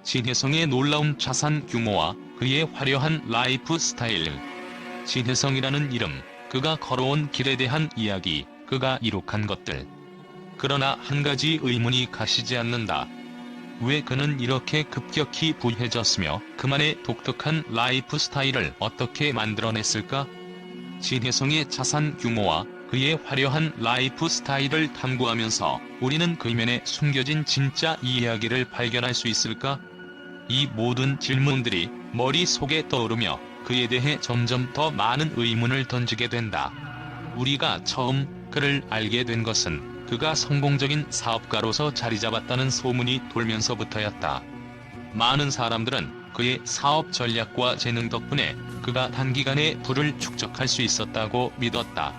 진혜성의 놀라운 자산 규모와 그의 화려한 라이프 스타일. 진혜성이라는 이름, 그가 걸어온 길에 대한 이야기, 그가 이룩한 것들. 그러나 한 가지 의문이 가시지 않는다. 왜 그는 이렇게 급격히 부유해졌으며 그만의 독특한 라이프 스타일을 어떻게 만들어냈을까? 진혜성의 자산 규모와 그의 화려한 라이프 스타일을 탐구하면서 우리는 그 이면에 숨겨진 진짜 이야기를 발견할 수 있을까? 이 모든 질문들이 머릿속에 떠오르며 그에 대해 점점 더 많은 의문을 던지게 된다. 우리가 처음 그를 알게 된 것은 그가 성공적인 사업가로서 자리잡았다는 소문이 돌면서부터였다. 많은 사람들은 그의 사업 전략과 재능 덕분에 그가 단기간에 부를 축적할 수 있었다고 믿었다.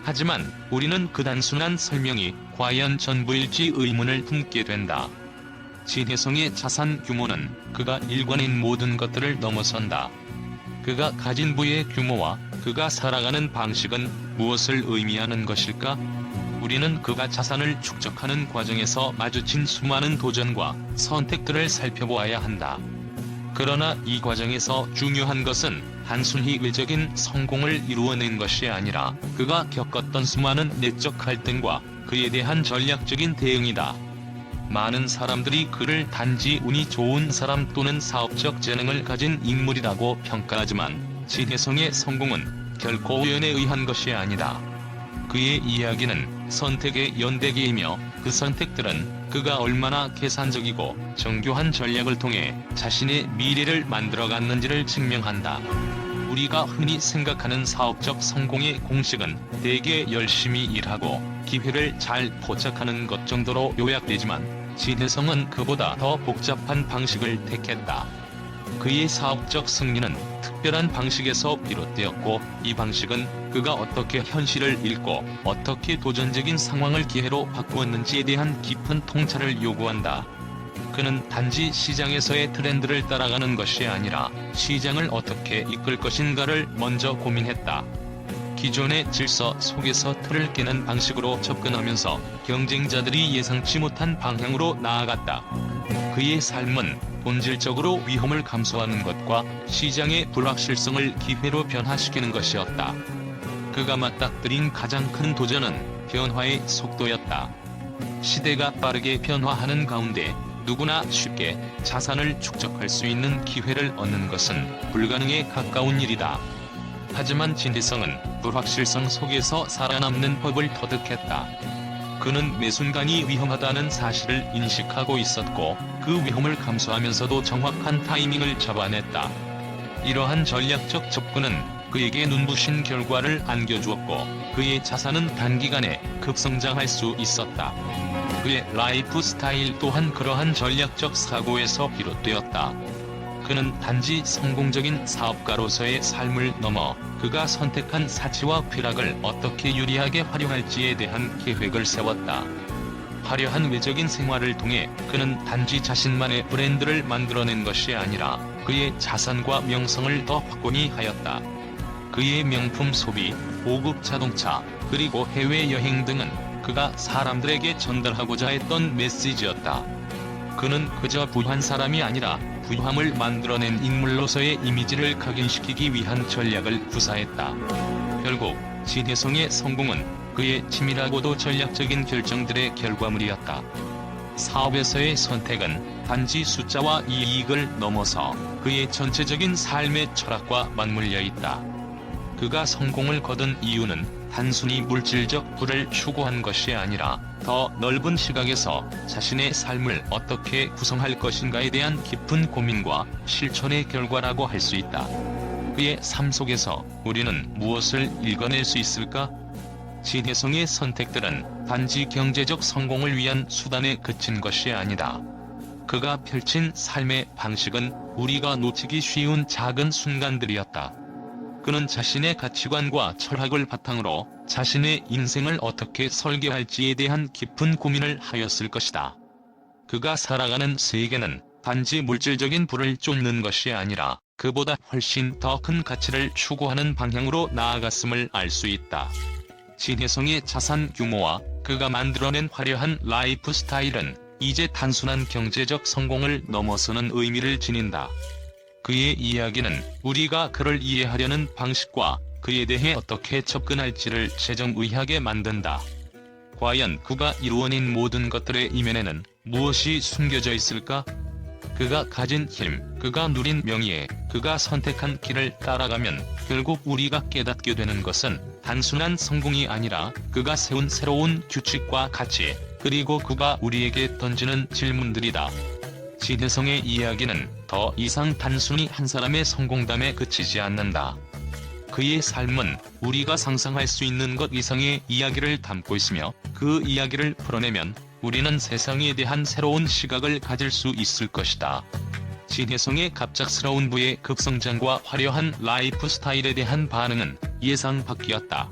하지만 우리는 그 단순한 설명이 과연 전부일지 의문을 품게 된다. 진혜성의 자산 규모는 그가 일궈낸 모든 것들을 넘어선다. 그가 가진 부의 규모와 그가 살아가는 방식은 무엇을 의미하는 것일까? 우리는 그가 자산을 축적하는 과정에서 마주친 수많은 도전과 선택들을 살펴보아야 한다. 그러나 이 과정에서 중요한 것은 단순히 외적인 성공을 이루어낸 것이 아니라 그가 겪었던 수많은 내적 갈등과 그에 대한 전략적인 대응이다. 많은 사람들이 그를 단지 운이 좋은 사람 또는 사업적 재능을 가진 인물이라고 평가하지만 진혜성의 성공은 결코 우연에 의한 것이 아니다. 그의 이야기는 선택의 연대기이며 그 선택들은 그가 얼마나 계산적이고 정교한 전략을 통해 자신의 미래를 만들어갔는지를 증명한다. 우리가 흔히 생각하는 사업적 성공의 공식은 대개 열심히 일하고 기회를 잘 포착하는 것 정도로 요약되지만 진혜성은 그보다 더 복잡한 방식을 택했다. 그의 사업적 승리는 특별한 방식에서 비롯되었고 이 방식은 그가 어떻게 현실을 읽고 어떻게 도전적인 상황을 기회로 바꾸었는지에 대한 깊은 통찰을 요구한다. 그는 단지 시장에서의 트렌드를 따라가는 것이 아니라 시장을 어떻게 이끌 것인가를 먼저 고민했다. 기존의 질서 속에서 틀을 깨는 방식으로 접근하면서 경쟁자들이 예상치 못한 방향으로 나아갔다. 그의 삶은 본질적으로 위험을 감수하는 것과 시장의 불확실성을 기회로 변화시키는 것이었다. 그가 맞닥뜨린 가장 큰 도전은 변화의 속도였다. 시대가 빠르게 변화하는 가운데 누구나 쉽게 자산을 축적할 수 있는 기회를 얻는 것은 불가능에 가까운 일이다. 하지만 진혜성은 불확실성 속에서 살아남는 법을 터득했다. 그는 매 순간이 위험하다는 사실을 인식하고 있었고 그 위험을 감수하면서도 정확한 타이밍을 잡아냈다. 이러한 전략적 접근은 그에게 눈부신 결과를 안겨주었고 그의 자산은 단기간에 급성장할 수 있었다. 그의 라이프 스타일 또한 그러한 전략적 사고에서 비롯되었다. 그는 단지 성공적인 사업가로서의 삶을 넘어 그가 선택한 사치와 쾌락을 어떻게 유리하게 활용할지에 대한 계획을 세웠다. 화려한 외적인 생활을 통해 그는 단지 자신만의 브랜드를 만들어낸 것이 아니라 그의 자산과 명성을 더 확고히 하였다. 그의 명품 소비, 고급 자동차, 그리고 해외여행 등은 그가 사람들에게 전달하고자 했던 메시지였다. 그는 그저 부유한 사람이 아니라 부유함을 만들어낸 인물로서의 이미지를 각인시키기 위한 전략을 구사했다. 결국 진혜성의 성공은 그의 치밀하고도 전략적인 결정들의 결과물이었다. 사업에서의 선택은 단지 숫자와 이익을 넘어서 그의 전체적인 삶의 철학과 맞물려 있다. 그가 성공을 거둔 이유는 단순히 물질적 부를 추구한 것이 아니라 더 넓은 시각에서 자신의 삶을 어떻게 구성할 것인가에 대한 깊은 고민과 실천의 결과라고 할 수 있다. 그의 삶 속에서 우리는 무엇을 읽어낼 수 있을까? 진혜성의 선택들은 단지 경제적 성공을 위한 수단에 그친 것이 아니다. 그가 펼친 삶의 방식은 우리가 놓치기 쉬운 작은 순간들이었다. 그는 자신의 가치관과 철학을 바탕으로 자신의 인생을 어떻게 설계할지에 대한 깊은 고민을 하였을 것이다. 그가 살아가는 세계는 단지 물질적인 부를 쫓는 것이 아니라 그보다 훨씬 더 큰 가치를 추구하는 방향으로 나아갔음을 알 수 있다. 진혜성의 자산 규모와 그가 만들어낸 화려한 라이프 스타일은 이제 단순한 경제적 성공을 넘어서는 의미를 지닌다. 그의 이야기는 우리가 그를 이해하려는 방식과 그에 대해 어떻게 접근할지를 재정의하게 만든다. 과연 그가 이루어낸 모든 것들의 이면에는 무엇이 숨겨져 있을까? 그가 가진 힘, 그가 누린 명예, 그가 선택한 길을 따라가면 결국 우리가 깨닫게 되는 것은 단순한 성공이 아니라 그가 세운 새로운 규칙과 가치, 그리고 그가 우리에게 던지는 질문들이다. 진혜성의 이야기는 더 이상 단순히 한 사람의 성공담에 그치지 않는다. 그의 삶은 우리가 상상할 수 있는 것 이상의 이야기를 담고 있으며 그 이야기를 풀어내면 우리는 세상에 대한 새로운 시각을 가질 수 있을 것이다. 진혜성의 갑작스러운 부의 급성장과 화려한 라이프 스타일에 대한 반응은 예상 밖이었다.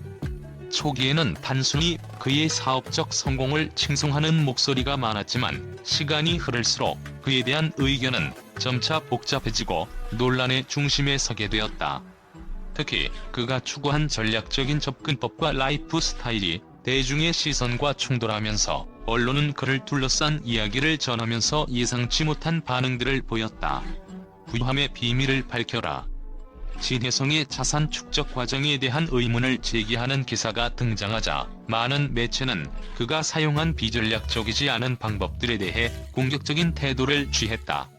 초기에는 단순히 그의 사업적 성공을 칭송하는 목소리가 많았지만 시간이 흐를수록 그에 대한 의견은 점차 복잡해지고 논란의 중심에 서게 되었다. 특히 그가 추구한 전략적인 접근법과 라이프 스타일이 대중의 시선과 충돌하면서 언론은 그를 둘러싼 이야기를 전하면서 예상치 못한 반응들을 보였다. 부유함의 비밀을 밝혀라. 진혜성의 자산 축적 과정에 대한 의문을 제기하는 기사가 등장하자 많은 매체는 그가 사용한 비전략적이지 않은 방법들에 대해 공격적인 태도를 취했다.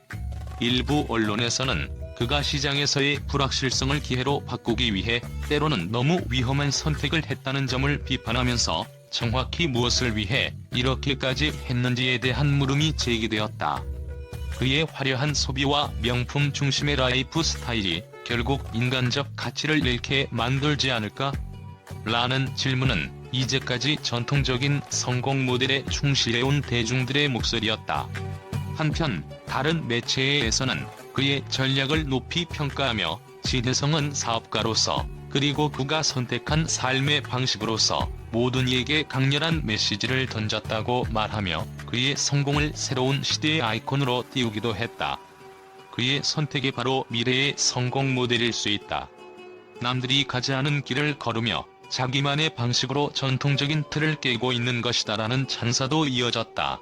일부 언론에서는 그가 시장에서의 불확실성을 기회로 바꾸기 위해 때로는 너무 위험한 선택을 했다는 점을 비판하면서 정확히 무엇을 위해 이렇게까지 했는지에 대한 물음이 제기되었다. 그의 화려한 소비와 명품 중심의 라이프 스타일이 결국 인간적 가치를 잃게 만들지 않을까? 라는 질문은 이제까지 전통적인 성공 모델에 충실해온 대중들의 목소리였다. 한편 다른 매체에서는 그의 전략을 높이 평가하며 진혜성은 사업가로서 그리고 그가 선택한 삶의 방식으로서 모든 이에게 강렬한 메시지를 던졌다고 말하며 그의 성공을 새로운 시대의 아이콘으로 띄우기도 했다. 그의 선택이 바로 미래의 성공 모델일 수 있다. 남들이 가지 않은 길을 걸으며 자기만의 방식으로 전통적인 틀을 깨고 있는 것이다라는 찬사도 이어졌다.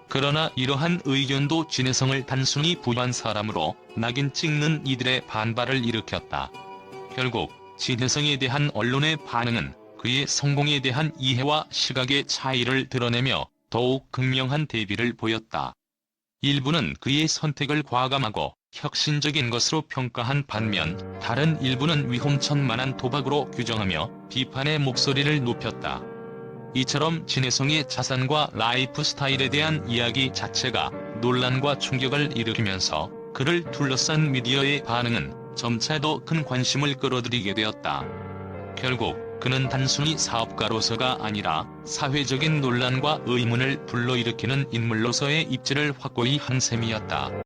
그러나 이러한 의견도 진혜성을 단순히 부유한 사람으로 낙인 찍는 이들의 반발을 일으켰다. 결국 진혜성에 대한 언론의 반응은 그의 성공에 대한 이해와 시각의 차이를 드러내며 더욱 극명한 대비를 보였다. 일부는 그의 선택을 과감하고 혁신적인 것으로 평가한 반면 다른 일부는 위험천만한 도박으로 규정하며 비판의 목소리를 높였다. 이처럼 진혜성의 자산과 라이프 스타일에 대한 이야기 자체가 논란과 충격을 일으키면서 그를 둘러싼 미디어의 반응은 점차 더 큰 관심을 끌어들이게 되었다. 결국 그는 단순히 사업가로서가 아니라 사회적인 논란과 의문을 불러일으키는 인물로서의 입지를 확고히 한 셈이었다.